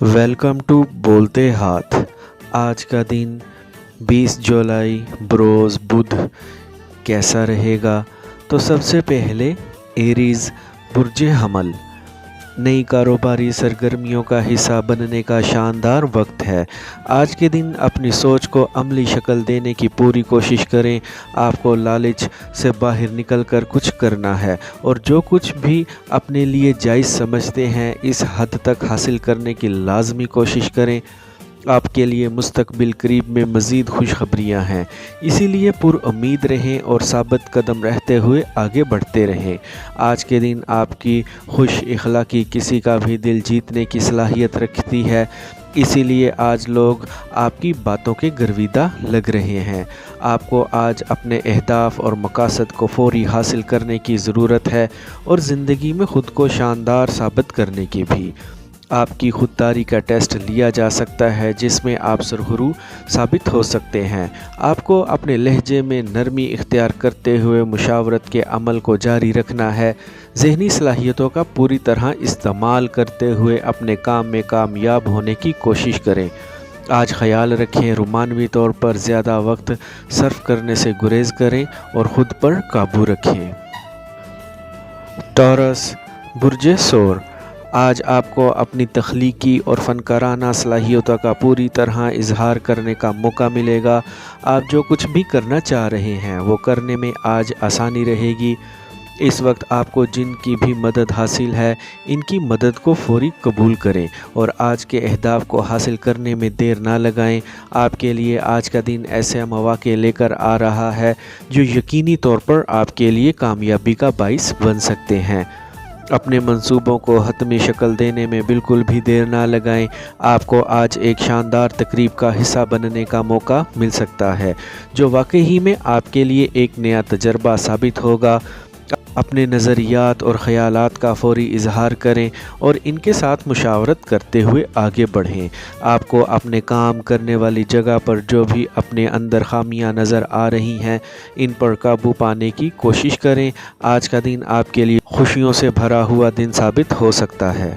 Welcome to बोलते हाथ। आज का दिन 20 जुलाई बरोज़ बुध कैसा रहेगा? तो सबसे पहले एरीज़ बुर्ज हमल नई कारोबारी सरगर्मियों का हिस्सा बनने का शानदार वक्त है। आज के दिन अपनी सोच को अमली शक्ल देने की पूरी कोशिश करें। आपको लालच से बाहर निकलकर कुछ करना है और जो कुछ भी अपने लिए जायज़ समझते हैं इस हद तक हासिल करने की लाजमी कोशिश करें। आपके लिए मुस्तकबिल करीब में मज़ीद खुशखबरियाँ हैं, इसीलिए पुरुम्मीद रहें और साबित कदम रहते हुए आगे बढ़ते रहें। आज के दिन आपकी खुश इखलाकी किसी का भी दिल जीतने की सलाहियत रखती है, इसीलिए आज लोग आपकी बातों के गर्विदा लग रहे हैं। आपको आज अपने अहदाफ और मकासद को फौरी हासिल करने की ज़रूरत है और ज़िंदगी में ख़ुद को शानदार साबित करने की भी। आपकी खुददारी का टेस्ट लिया जा सकता है जिसमें आप सरगुरू साबित हो सकते हैं। आपको अपने लहजे में नरमी इख्तियार करते हुए मुशावरत के अमल को जारी रखना है। ज़हनी सलाहियतों का पूरी तरह इस्तेमाल करते हुए अपने काम में कामयाब होने की कोशिश करें। आज ख्याल रखें, रोमानवी तौर पर ज़्यादा वक्त सर्फ करने से गुरेज करें और ख़ुद पर काबू रखें। टॉरस बुर्ज सोर, आज आपको अपनी तख्लीकी और फ़नकाराना सलाहियतों का पूरी तरह इजहार करने का मौका मिलेगा। आप जो कुछ भी करना चाह रहे हैं वो करने में आज आसानी रहेगी। इस वक्त आपको जिनकी भी मदद हासिल है इनकी मदद को फौरी कबूल करें और आज के अहदाफ को हासिल करने में देर ना लगाएं। आपके लिए आज का दिन ऐसे मौक़े लेकर आ रहा है जो यकीनी तौर पर आपके लिए कामयाबी का बाइस बन सकते हैं। अपने मंसूबों को हतमी शक्ल देने में बिल्कुल भी देर ना लगाएं। आपको आज एक शानदार तकरीब का हिस्सा बनने का मौका मिल सकता है जो वाकई में आपके लिए एक नया तजर्बा साबित होगा। अपने नज़रियात और ख़यालात का फौरी इजहार करें और इनके साथ मुशावरत करते हुए आगे बढ़ें। आपको अपने काम करने वाली जगह पर जो भी अपने अंदर खामियां नज़र आ रही हैं इन पर काबू पाने की कोशिश करें। आज का दिन आपके लिए खुशियों से भरा हुआ दिन साबित हो सकता है।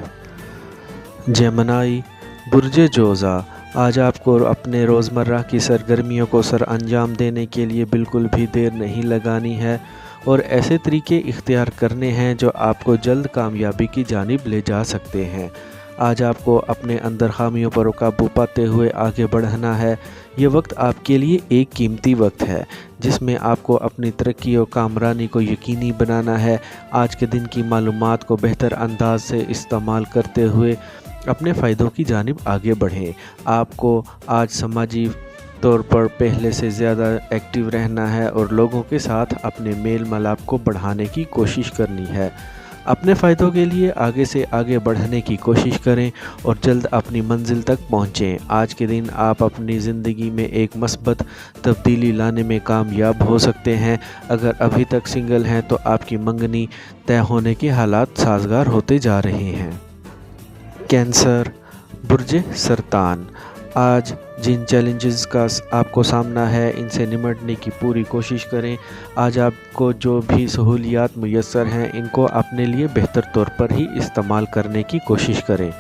जेमिनी बुर्ज जोज़ा, आज आपको अपने रोज़मर्रा की सरगर्मियों को सर अंजाम देने के लिए बिल्कुल भी देर नहीं लगानी है और ऐसे तरीके इख्तियार करने हैं जो आपको जल्द कामयाबी की जानिब ले जा सकते हैं। आज आपको अपने अंदर खामियों पर काबू पाते हुए आगे बढ़ना है। ये वक्त आपके लिए एक कीमती वक्त है जिसमें आपको अपनी तरक्की और कामरानी को यकीनी बनाना है। आज के दिन की मालूमात को बेहतर अंदाज से इस्तेमाल करते हुए अपने फ़ायदों की जानिब आगे बढ़ें। आपको आज समाजी तौर पर पहले से ज़्यादा एक्टिव रहना है और लोगों के साथ अपने मेल मिलाप को बढ़ाने की कोशिश करनी है। अपने फ़ायदों के लिए आगे से आगे बढ़ने की कोशिश करें और जल्द अपनी मंजिल तक पहुँचें। आज के दिन आप अपनी ज़िंदगी में एक मस्बत तब्दीली लाने में कामयाब हो सकते हैं। अगर अभी तक सिंगल हैं तो आपकी मंगनी तय होने के हालात साजगार होते जा रहे हैं। कैंसर बुर्ज सरतान, आज जिन चैलेंजेस का आपको सामना है इनसे निपटने की पूरी कोशिश करें। आज आपको जो भी सहूलियात मुयस्सर हैं इनको अपने लिए बेहतर तौर पर ही इस्तेमाल करने की कोशिश करें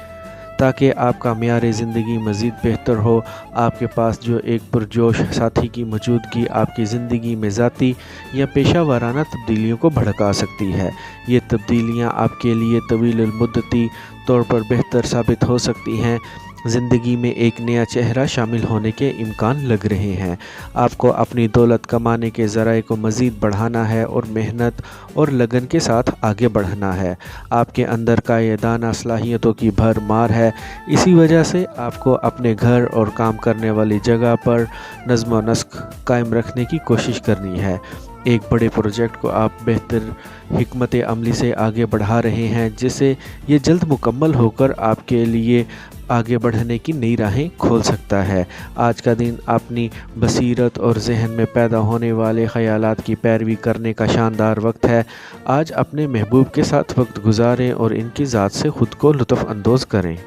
ताकि आपका मेयार ज़िंदगी मज़ीद बेहतर हो। आपके पास जो एक पुरजोश साथी की मौजूदगी आपकी ज़िंदगी में ज़ाती या पेशा वाराना तब्दीलियों को भड़का सकती है। ये तब्दीलियाँ आपके लिए तवील मुद्दती तौर पर बेहतर साबित हो सकती हैं। ज़िंदगी में एक नया चेहरा शामिल होने के इम्कान लग रहे हैं। आपको अपनी दौलत कमाने के ज़राए को मज़ीद बढ़ाना है और मेहनत और लगन के साथ आगे बढ़ना है। आपके अंदर कायदाना सलाहियतों की भरमार है, इसी वजह से आपको अपने घर और काम करने वाली जगह पर नज़्म व नस्क कायम रखने की कोशिश करनी है। एक बड़े प्रोजेक्ट को आप बेहतर हिकमत अमली से आगे बढ़ा रहे हैं जिससे ये जल्द मुकम्मल होकर आपके लिए आगे बढ़ने की नई राहें खोल सकता है। आज का दिन अपनी बसीरत और जहन में पैदा होने वाले ख़यालात की पैरवी करने का शानदार वक्त है। आज अपने महबूब के साथ वक्त गुजारें और इनकी ज़ात से ख़ुद को लुत्फ़ अंदोज़ करें।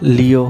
लियो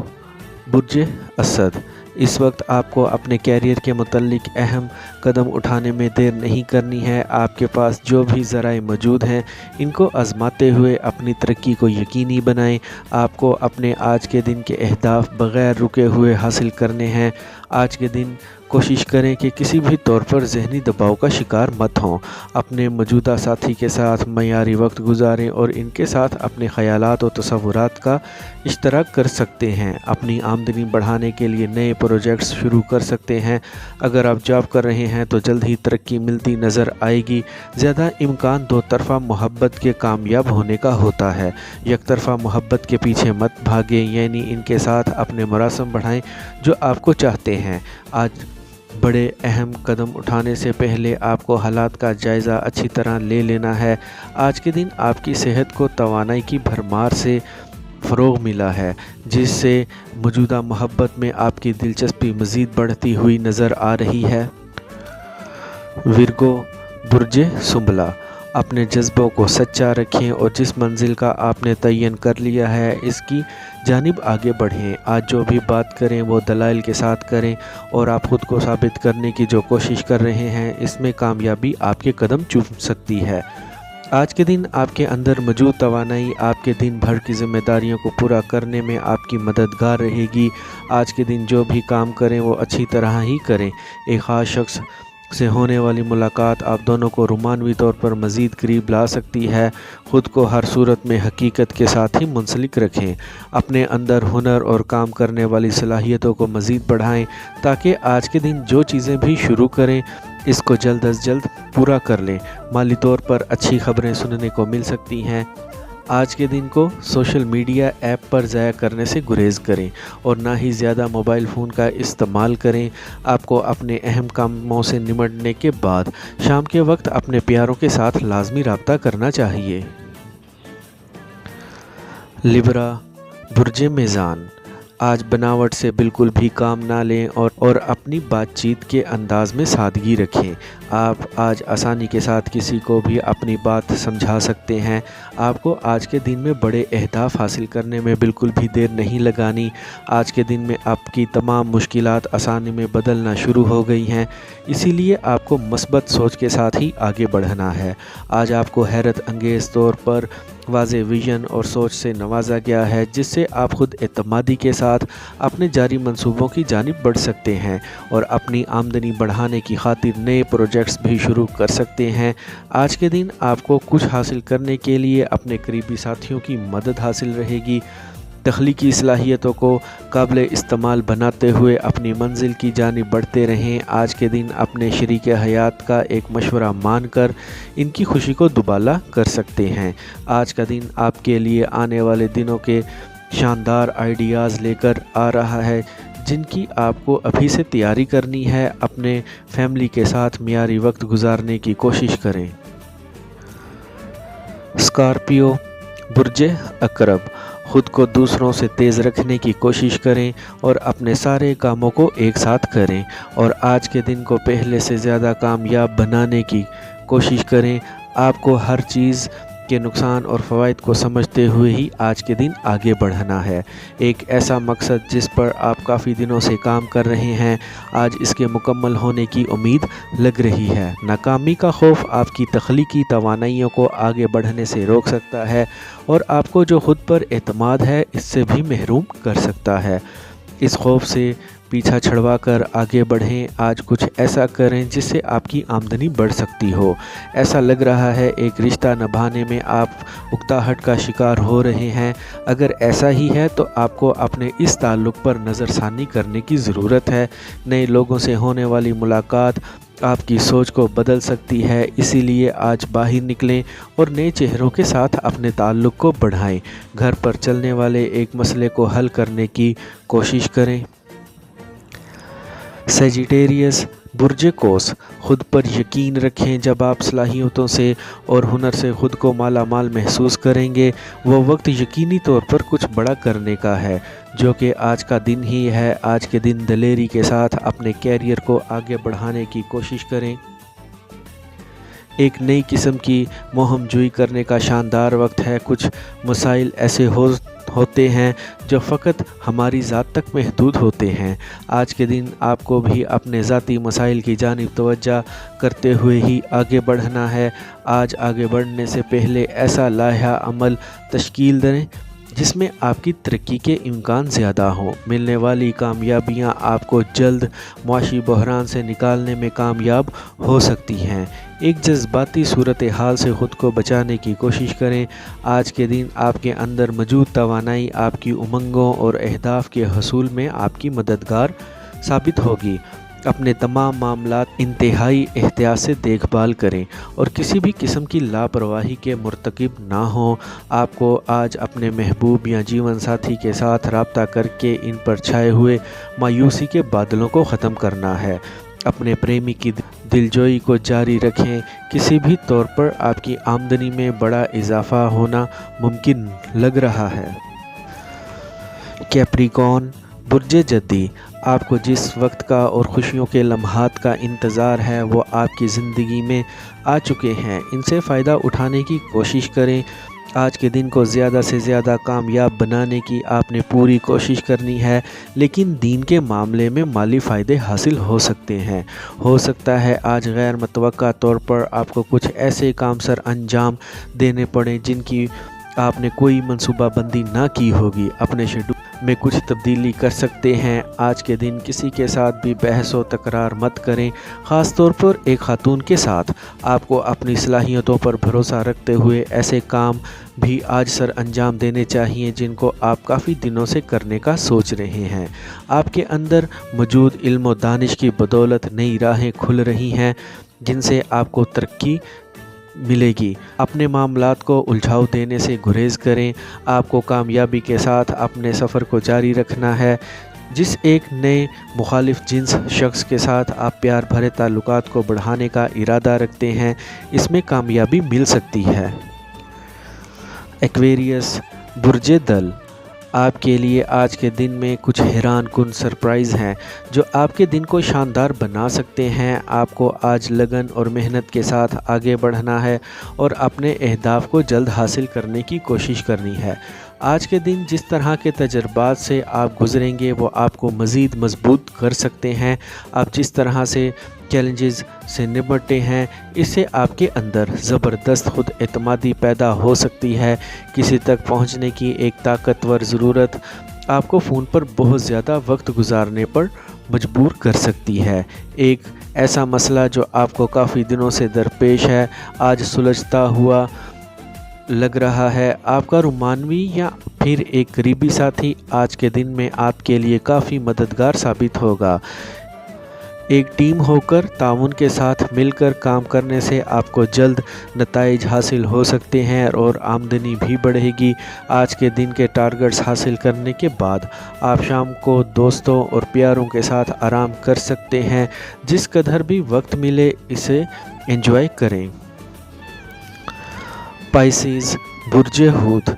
बुर्ज असद, इस वक्त आपको अपने कैरियर के मुतल्लिक अहम कदम उठाने में देर नहीं करनी है। आपके पास जो भी ज़राए मौजूद हैं इनको आज़माते हुए अपनी तरक्की को यकीनी बनाएं। आपको अपने आज के दिन के अहदाफ बग़ैर रुके हुए हासिल करने हैं। आज के दिन कोशिश करें कि किसी भी तौर पर ज़हनी दबाव का शिकार मत हों। अपने मौजूदा साथी के साथ मयारी वक्त गुजारें और इनके साथ अपने ख़यालात और तसव्वुरात का इश्तराक कर सकते हैं। अपनी आमदनी बढ़ाने के लिए नए प्रोजेक्ट्स शुरू कर सकते हैं। अगर आप जॉब कर रहे हैं तो जल्द ही तरक्की मिलती नज़र आएगी। ज़्यादा इम्कान दो तरफ़ा मोहब्बत के कामयाब होने का होता है। एक तरफ़ा मोहब्बत के पीछे मत भागें, यानी इनके साथ अपने मरासम बढ़ाएं जो आपको चाहते हैं। आज बड़े अहम कदम उठाने से पहले आपको हालात का जायज़ा अच्छी तरह ले लेना है। आज के दिन आपकी सेहत को तवानाई की भरमार से फ़रोग़ मिला है, जिससे मौजूदा मोहब्बत में आपकी दिलचस्पी मज़ीद बढ़ती हुई नज़र आ रही है। विरगो बुर्ज सुंबला, अपने जज्बों को सच्चा रखें और जिस मंजिल का आपने तयन कर लिया है इसकी जानिब आगे बढ़ें। आज जो भी बात करें वो दलाइल के साथ करें और आप ख़ुद को साबित करने की जो कोशिश कर रहे हैं इसमें कामयाबी आपके कदम चूम सकती है। आज के दिन आपके अंदर मौजूद तवानाई आपके दिन भर की ज़िम्मेदारियों को पूरा करने में आपकी मददगार रहेगी। आज के दिन जो भी काम करें वो अच्छी तरह ही करें। एक ख़ास शख्स से होने वाली मुलाकात आप दोनों को रोमानवी तौर पर मज़ीद करीब ला सकती है। ख़ुद को हर सूरत में हकीकत के साथ ही मुंसलिक रखें। अपने अंदर हुनर और काम करने वाली सलाहियतों को मज़ीद बढ़ाएं ताकि आज के दिन जो चीज़ें भी शुरू करें इसको जल्द अज जल्द पूरा कर लें। माली तौर पर अच्छी खबरें सुनने को मिल सकती हैं। आज के दिन को सोशल मीडिया ऐप पर ज़ाया करने से गुरेज़ करें और ना ही ज़्यादा मोबाइल फ़ोन का इस्तेमाल करें। आपको अपने अहम कामों से निमटने के बाद शाम के वक्त अपने प्यारों के साथ लाजमी रब्ता करना चाहिए। लिब्रा बुर्ज मीज़ान, आज बनावट से बिल्कुल भी काम ना लें और अपनी बातचीत के अंदाज़ में सादगी रखें। आप आज आसानी के साथ किसी को भी अपनी बात समझा सकते हैं। आपको आज के दिन में बड़े अहदाफ हासिल करने में बिल्कुल भी देर नहीं लगानी। आज के दिन में आपकी तमाम मुश्किलात आसानी में बदलना शुरू हो गई हैं, इसीलिए आपको मस्बत सोच के साथ ही आगे बढ़ना है। आज आपको हैरत अंगेज़ तौर पर वाज़े विजन और सोच से नवाजा गया है, जिससे आप खुद एतमादी के साथ अपने जारी मंसूबों की जानिब बढ़ सकते हैं और अपनी आमदनी बढ़ाने की खातिर नए प्रोजेक्ट्स भी शुरू कर सकते हैं। आज के दिन आपको कुछ हासिल करने के लिए अपने करीबी साथियों की मदद हासिल रहेगी। तख्लीकी सलाहियतों को काबिल इस्तेमाल बनाते हुए अपनी मंजिल की जानिब बढ़ते रहें। आज के दिन अपने शरीक हयात का एक मशवरा मानकर इनकी खुशी को दुबाला कर सकते हैं। आज का दिन आपके लिए आने वाले दिनों के शानदार आइडियाज़ लेकर आ रहा है, जिनकी आपको अभी से तैयारी करनी है। अपने फैमिली के साथ मियारी वक्त गुजारने की कोशिश करें। स्कॉर्पियो बुर्ज अकरब, ख़ुद को दूसरों से तेज़ रखने की कोशिश करें और अपने सारे कामों को एक साथ करें और आज के दिन को पहले से ज़्यादा कामयाब बनाने की कोशिश करें। आपको हर चीज़ के नुकसान और फ़वाइद को समझते हुए ही आज के दिन आगे बढ़ना है। एक ऐसा मकसद जिस पर आप काफ़ी दिनों से काम कर रहे हैं, आज इसके मुकम्मल होने की उम्मीद लग रही है। नाकामी का खौफ आपकी तख्लीकी तवानाइयों को आगे बढ़ने से रोक सकता है और आपको जो खुद पर एतमाद है इससे भी महरूम कर सकता है। इस खौफ से पीछा छुड़वा कर आगे बढ़ें। आज कुछ ऐसा करें जिससे आपकी आमदनी बढ़ सकती हो। ऐसा लग रहा है एक रिश्ता निभाने में आप उकताहट का शिकार हो रहे हैं। अगर ऐसा ही है तो आपको अपने इस ताल्लुक़ पर नज़रसानी करने की ज़रूरत है। नए लोगों से होने वाली मुलाकात आपकी सोच को बदल सकती है, इसीलिए आज बाहर निकलें और नए चेहरों के साथ अपने ताल्लुक़ को बढ़ाएं। घर पर चलने वाले एक मसले को हल करने की कोशिश करें। सेजिटेरियस बुर्ज कोस, खुद पर यकीन रखें। जब आप सलाहियतों से और हुनर से ख़ुद को माला माल महसूस करेंगे, वो वक्त यकीनी तौर पर कुछ बड़ा करने का है, जो कि आज का दिन ही है। आज के दिन दलेरी के साथ अपने कैरियर को आगे बढ़ाने की कोशिश करें। एक नई किस्म की मोहम जुई करने का शानदार वक्त है। कुछ मसाइल ऐसे हो ہوتے ہیں جو فقط ہماری ذات تک محدود ہوتے ہیں۔ آج کے دن آپ کو بھی اپنے ذاتی مسائل کی جانب توجہ کرتے ہوئے ہی آگے بڑھنا ہے۔ آج آگے بڑھنے سے پہلے ایسا لائحہ عمل تشکیل دیں جس میں آپ کی ترقی کے امکان زیادہ ہوں۔ ملنے والی کامیابیاں آپ کو جلد معاشی بحران سے نکالنے میں کامیاب ہو سکتی ہیں۔ ایک جذباتی صورتحال سے خود کو بچانے کی کوشش کریں۔ آج کے دن آپ کے اندر موجود توانائی آپ کی امنگوں اور اہداف کے حصول میں آپ کی مددگار ثابت ہوگی۔ اپنے تمام معاملات انتہائی احتیاط سے دیکھ بھال کریں اور کسی بھی قسم کی لاپرواہی کے مرتکب نہ ہوں۔ آپ کو آج اپنے محبوب یا جیون ساتھی کے ساتھ رابطہ کر کے ان پر چھائے ہوئے مایوسی کے بادلوں کو ختم کرنا ہے۔ اپنے پریمی کی دلجوئی کو جاری رکھیں۔ کسی بھی طور پر آپ کی آمدنی میں بڑا اضافہ ہونا ممکن لگ رہا ہے۔ کیپریکون برج جدی، آپ کو جس وقت کا اور خوشیوں کے لمحات کا انتظار ہے وہ آپ کی زندگی میں آ چکے ہیں۔ ان سے فائدہ اٹھانے کی کوشش کریں۔ آج کے دن کو زیادہ سے زیادہ کامیاب بنانے کی آپ نے پوری کوشش کرنی ہے، لیکن دین کے معاملے میں مالی فائدے حاصل ہو سکتے ہیں۔ ہو سکتا ہے آج غیر متوقع طور پر آپ کو کچھ ایسے کام سر انجام دینے پڑیں جن کی آپ نے کوئی منصوبہ بندی نہ کی ہوگی۔ اپنے شیڈول میں کچھ تبدیلی کر سکتے ہیں۔ آج کے دن کسی کے ساتھ بھی بحث و تکرار مت کریں، خاص طور پر ایک خاتون کے ساتھ۔ آپ کو اپنی صلاحیتوں پر بھروسہ رکھتے ہوئے ایسے کام بھی آج سر انجام دینے چاہیے جن کو آپ کافی دنوں سے کرنے کا سوچ رہے ہیں۔ آپ کے اندر موجود علم و دانش کی بدولت نئی راہیں کھل رہی ہیں جن سے آپ کو ترقی ملے گی۔ اپنے معاملات کو الجھاؤ دینے سے گریز کریں۔ آپ کو کامیابی کے ساتھ اپنے سفر کو جاری رکھنا ہے۔ جس ایک نئے مخالف جنس شخص کے ساتھ آپ پیار بھرے تعلقات کو بڑھانے کا ارادہ رکھتے ہیں، اس میں کامیابی مل سکتی ہے۔ ایکویریس برج دل، آپ کے لیے آج کے دن میں کچھ حیران کن سرپرائز ہیں جو آپ کے دن کو شاندار بنا سکتے ہیں۔ آپ کو آج لگن اور محنت کے ساتھ آگے بڑھنا ہے اور اپنے اہداف کو جلد حاصل کرنے کی کوشش کرنی ہے۔ آج کے دن جس طرح کے تجربات سے آپ گزریں گے وہ آپ کو مزید مضبوط کر سکتے ہیں۔ آپ جس طرح سے چیلنجز سے نمٹتے ہیں اس سے آپ کے اندر زبردست خود اعتمادی پیدا ہو سکتی ہے۔ کسی تک پہنچنے کی ایک طاقتور ضرورت آپ کو فون پر بہت زیادہ وقت گزارنے پر مجبور کر سکتی ہے۔ ایک ایسا مسئلہ جو آپ کو کافی دنوں سے درپیش ہے آج سلجھتا ہوا لگ رہا ہے۔ آپ کا رومانوی یا پھر ایک قریبی ساتھی آج کے دن میں آپ کے لیے کافی مددگار ثابت ہوگا۔ ایک ٹیم ہو کر تعاون کے ساتھ مل کر کام کرنے سے آپ کو جلد نتائج حاصل ہو سکتے ہیں اور آمدنی بھی بڑھے گی۔ آج کے دن کے ٹارگٹس حاصل کرنے کے بعد آپ شام کو دوستوں اور پیاروں کے ساتھ آرام کر سکتے ہیں۔ جس قدر بھی وقت ملے اسے انجوائے کریں۔ پائسیز برج حوت،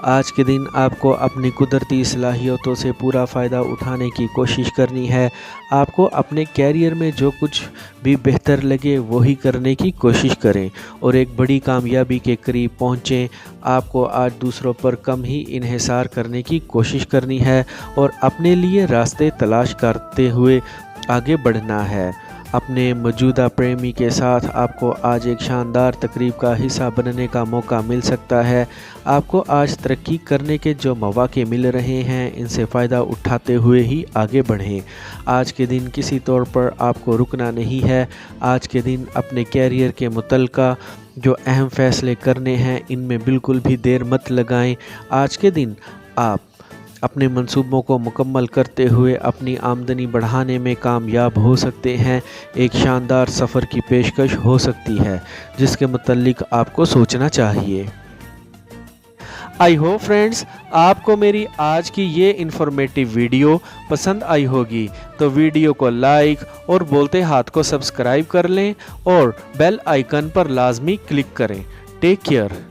آج کے دن آپ کو اپنی قدرتی صلاحیتوں سے پورا فائدہ اٹھانے کی کوشش کرنی ہے۔ آپ کو اپنے کیریئر میں جو کچھ بھی بہتر لگے وہی کرنے کی کوشش کریں اور ایک بڑی کامیابی کے قریب پہنچیں۔ آپ کو آج دوسروں پر کم ہی انحصار کرنے کی کوشش کرنی ہے اور اپنے لیے راستے تلاش کرتے ہوئے آگے بڑھنا ہے۔ اپنے موجودہ پریمی کے ساتھ آپ کو آج ایک شاندار تقریب کا حصہ بننے کا موقع مل سکتا ہے۔ آپ کو آج ترقی کرنے کے جو مواقع مل رہے ہیں ان سے فائدہ اٹھاتے ہوئے ہی آگے بڑھیں۔ آج کے دن کسی طور پر آپ کو رکنا نہیں ہے۔ آج کے دن اپنے کیریئر کے متعلقہ جو اہم فیصلے کرنے ہیں ان میں بالکل بھی دیر مت لگائیں۔ آج کے دن آپ اپنے منصوبوں کو مکمل کرتے ہوئے اپنی آمدنی بڑھانے میں کامیاب ہو سکتے ہیں۔ ایک شاندار سفر کی پیشکش ہو سکتی ہے جس کے متعلق آپ کو سوچنا چاہیے۔ آئی ہوپ فرینڈز آپ کو میری آج کی یہ انفارمیٹیو ویڈیو پسند آئی ہوگی تو ویڈیو کو لائک اور بولتے ہاتھ کو سبسکرائب کر لیں اور بیل آئیکن پر لازمی کلک کریں۔ Take care.